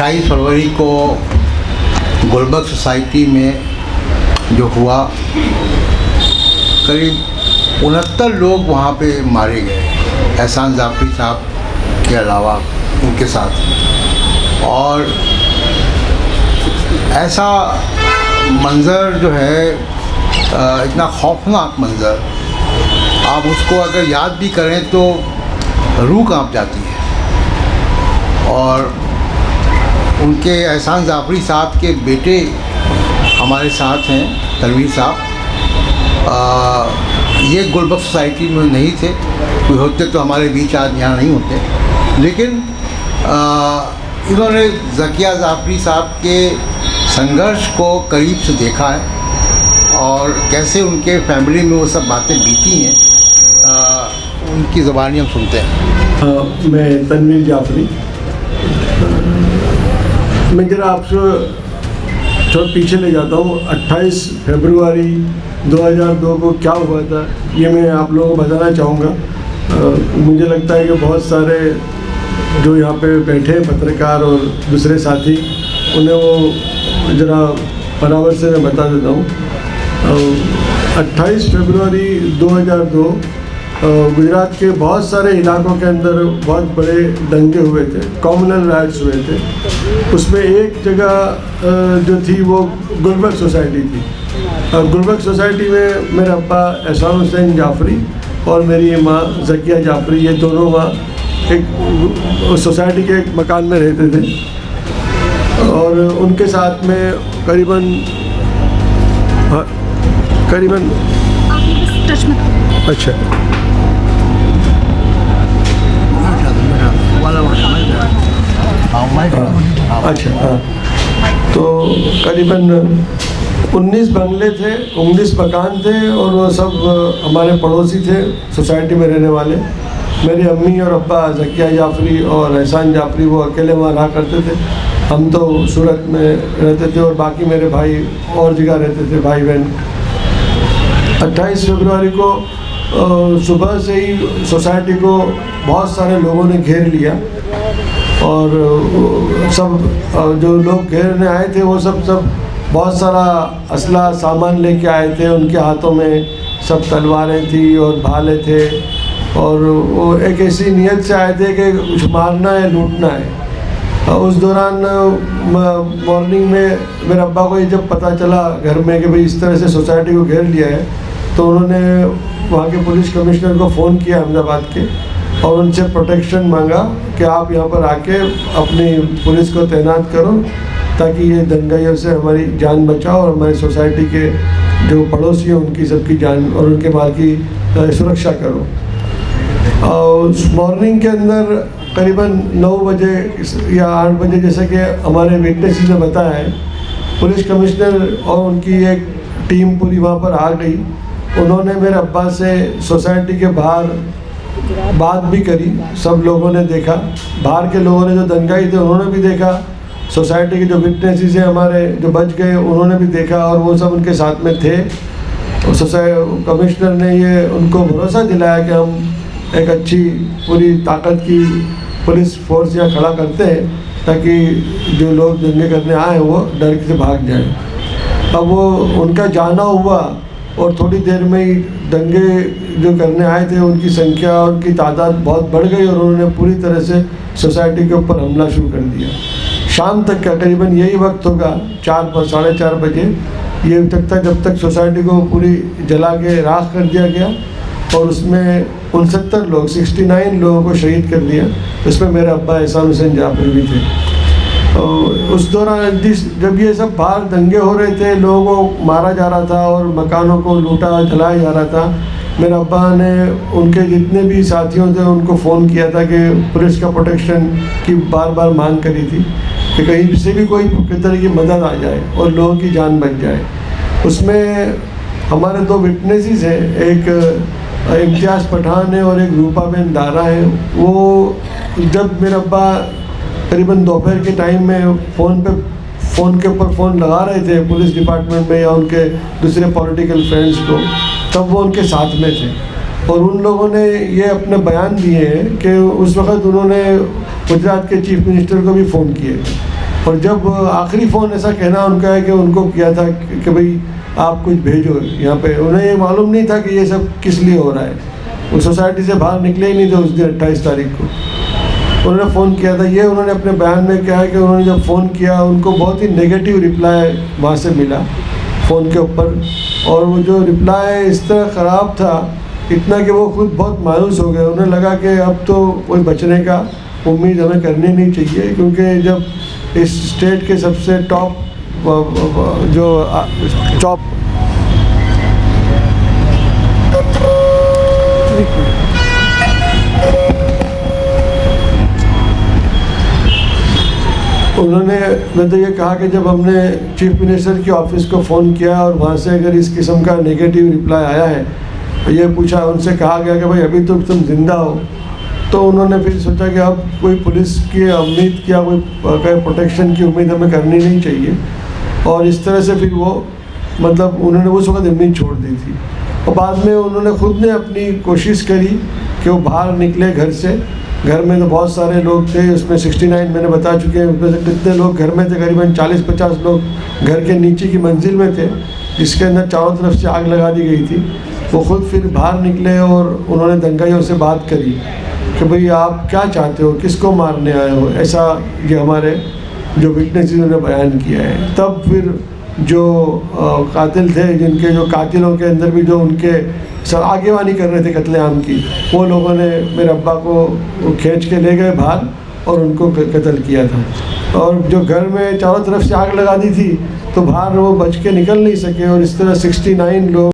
28 फरवरी को गुलबर्ग सोसाइटी में जो हुआ, करीब 69 लोग वहाँ पे मारे गए, एहसान जाफरी साहब के अलावा उनके साथ। और ऐसा मंज़र जो है, इतना खौफनाक मंज़र, आप उसको अगर याद भी करें तो रूह कांप जाती है। और उनके एहसान जाफरी साहब के बेटे हमारे साथ हैं, तनवीर साहब। ये गुलबर्ग सोसाइटी में नहीं थे, कोई होते तो हमारे बीच आज यहाँ नहीं होते। लेकिन इन्होंने ज़किया जाफरी साहब के संघर्ष को करीब से देखा है और कैसे उनके फैमिली में वो सब बातें बीती हैं, उनकी ज़बानी हम सुनते हैं। मैं तनवीर जाफरी। मैं जरा आपसे थोड़ा पीछे ले जाता हूँ। 28 फरवरी 2002 को क्या हुआ था ये मैं आप लोगों को बताना चाहूँगा। मुझे लगता है कि बहुत सारे जो यहाँ पे बैठे हैं पत्रकार और दूसरे साथी, उन्हें वो ज़रा बराबर से मैं बता देता हूँ। 28 फरवरी 2002 गुजरात के बहुत सारे इलाकों के अंदर बहुत बड़े दंगे हुए थे, कॉमनल राइट्स हुए थे। उसमें एक जगह जो थी वो गुलबर्ग सोसाइटी थी। गुलबर्ग सोसाइटी में मेरे अब्बा एहसान हुसैन जाफरी और मेरी माँ ज़किया जाफरी, ये दोनों माँ एक सोसाइटी के एक मकान में रहते थे। और उनके साथ में करीबन अच्छा अच्छा हाँ, तो करीबन 19 बंगले थे, 19 मकान थे और वो सब हमारे पड़ोसी थे सोसाइटी में रहने वाले। मेरी अम्मी और अब्बा ज़किया जाफरी और एहसान जाफरी वो अकेले वहाँ रहा करते थे। हम तो सूरत में रहते थे और बाकी मेरे भाई और जगह रहते थे, भाई बहन। 28 फरवरी को सुबह से ही सोसाइटी को बहुत सारे लोगों ने घेर लिया और सब जो लोग घेरने आए थे वो सब बहुत सारा असला सामान लेके आए थे। उनके हाथों में सब तलवारें थी और भाले थे और वो एक ऐसी नीयत से आए थे कि कुछ मारना है, लूटना है। उस दौरान मॉर्निंग में मेरे अब्बा को जब पता चला घर में कि भाई इस तरह से सोसाइटी को घेर लिया है, तो उन्होंने वहाँ के पुलिस कमिश्नर को फ़ोन किया अहमदाबाद के और उनसे प्रोटेक्शन मांगा कि आप यहाँ पर आके अपनी पुलिस को तैनात करो ताकि ये दंगाइयों से हमारी जान बचाओ और हमारी सोसाइटी के जो पड़ोसी हैं उनकी सबकी जान और उनके माल की सुरक्षा करो। और उस मॉर्निंग के अंदर करीबन 9 बजे या 8 बजे, जैसे कि हमारे विटनेसेस ने बताया है, पुलिस कमिश्नर और उनकी एक टीम पूरी वहाँ पर आ गई। उन्होंने मेरे अब्बा से सोसाइटी के बाहर बात भी करी, सब लोगों ने देखा, बाहर के लोगों ने जो दंगाई थे उन्होंने भी देखा, सोसाइटी के जो विटनेसेस हैं हमारे जो बच गए उन्होंने भी देखा और वो सब उनके साथ में थे। और कमिश्नर ने ये उनको भरोसा दिलाया कि हम एक अच्छी पूरी ताकत की पुलिस फोर्स यहाँ खड़ा करते हैं ताकि जो लोग दंगे करने आए वो डर से भाग जाए। अब वो उनका जाना हुआ और थोड़ी देर में ही दंगे जो करने आए थे उनकी संख्या, उनकी तादाद बहुत बढ़ गई और उन्होंने पूरी तरह से सोसाइटी के ऊपर हमला शुरू कर दिया। शाम तक का करीबन यही वक्त होगा, 4-4:30 बजे, ये तक था जब तक सोसाइटी को पूरी जला के राख कर दिया गया और उसमें 69 लोग, 69 लोगों को शहीद कर दिया। उसमें मेरे अब्बा एहसान हुसैन जाफरी भी थे। उस दौरान जब ये सब बाहर दंगे हो रहे थे, लोगों को मारा जा रहा था और मकानों को लूटा जलाया जा रहा था, मेरे अब्बा ने उनके जितने भी साथियों थे उनको फ़ोन किया था कि पुलिस का प्रोटेक्शन की बार बार मांग करी थी कि कहीं से भी कोई तरह की मदद आ जाए और लोगों की जान बच जाए। उसमें हमारे 2 विटनेसेस हैं, एक इम्तियाज़ पठान है और एक रूपाबेन दारा है। वो जब मेरे अब्बा करीबन दोपहर के टाइम में फ़ोन के ऊपर फ़ोन लगा रहे थे पुलिस डिपार्टमेंट में या उनके दूसरे पॉलिटिकल फ्रेंड्स को, तब वो उनके साथ में थे और उन लोगों ने ये अपने बयान दिए हैं कि उस वक़्त उन्होंने गुजरात के चीफ मिनिस्टर को भी फ़ोन किए थे और जब आखिरी फ़ोन ऐसा कहना उनका है कि उनको किया था कि भाई आप कुछ भेजो यहाँ पे, उन्हें ये मालूम नहीं था कि ये सब किस लिए हो रहा है। वो सोसाइटी से बाहर निकले ही नहीं थे उस दिन 28 तारीख को। उन्होंने फ़ोन किया था, ये उन्होंने अपने बयान में कहा है कि उन्होंने जब फ़ोन किया उनको बहुत ही नेगेटिव रिप्लाई वहाँ से मिला फ़ोन के ऊपर, और वो जो रिप्लाई इस तरह ख़राब था इतना कि वो खुद बहुत मायूस हो गए। उन्हें लगा कि अब तो कोई बचने का उम्मीद हमें करनी नहीं चाहिए, क्योंकि जब इस स्टेट के सबसे टॉप उन्होंने मैं तो ये कहा कि जब हमने चीफ मिनिस्टर की ऑफिस को फ़ोन किया और वहाँ से अगर इस किस्म का नेगेटिव रिप्लाई आया है, तो ये पूछा, उनसे कहा गया कि भाई अभी तो तुम जिंदा हो, तो उन्होंने फिर सोचा कि अब कोई पुलिस की उम्मीद की या कोई प्रोटेक्शन की उम्मीद हमें करनी नहीं चाहिए, और इस तरह से फिर वो मतलब उन्होंने उस वक्त उम्मीद छोड़ दी थी। और बाद में उन्होंने खुद ने अपनी कोशिश करी कि वो बाहर निकले घर से। घर में तो बहुत सारे लोग थे, उसमें 69 मैंने बता चुके हैं, उसमें से कितने लोग घर में थे, करीबन 40-50 लोग घर के नीचे की मंजिल में थे, जिसके अंदर चारों तरफ से आग लगा दी गई थी। वो खुद फिर बाहर निकले और उन्होंने दंगाइयों से बात करी कि भाई आप क्या चाहते हो, किसको मारने आए हो, ऐसा ये हमारे जो विटनेस ने बयान किया है। तब फिर जो कातिल थे, जिनके जो कातिलों के अंदर भी जो उनके सब आगेवानी कर रहे थे कत्लेआम की, वो लोगों ने मेरे अब्बा को खींच के ले गए बाहर और उनको कत्ल किया था। और जो घर में चारों तरफ से आग लगा दी थी तो बाहर वो बच के निकल नहीं सके, और इस तरह 69 लोग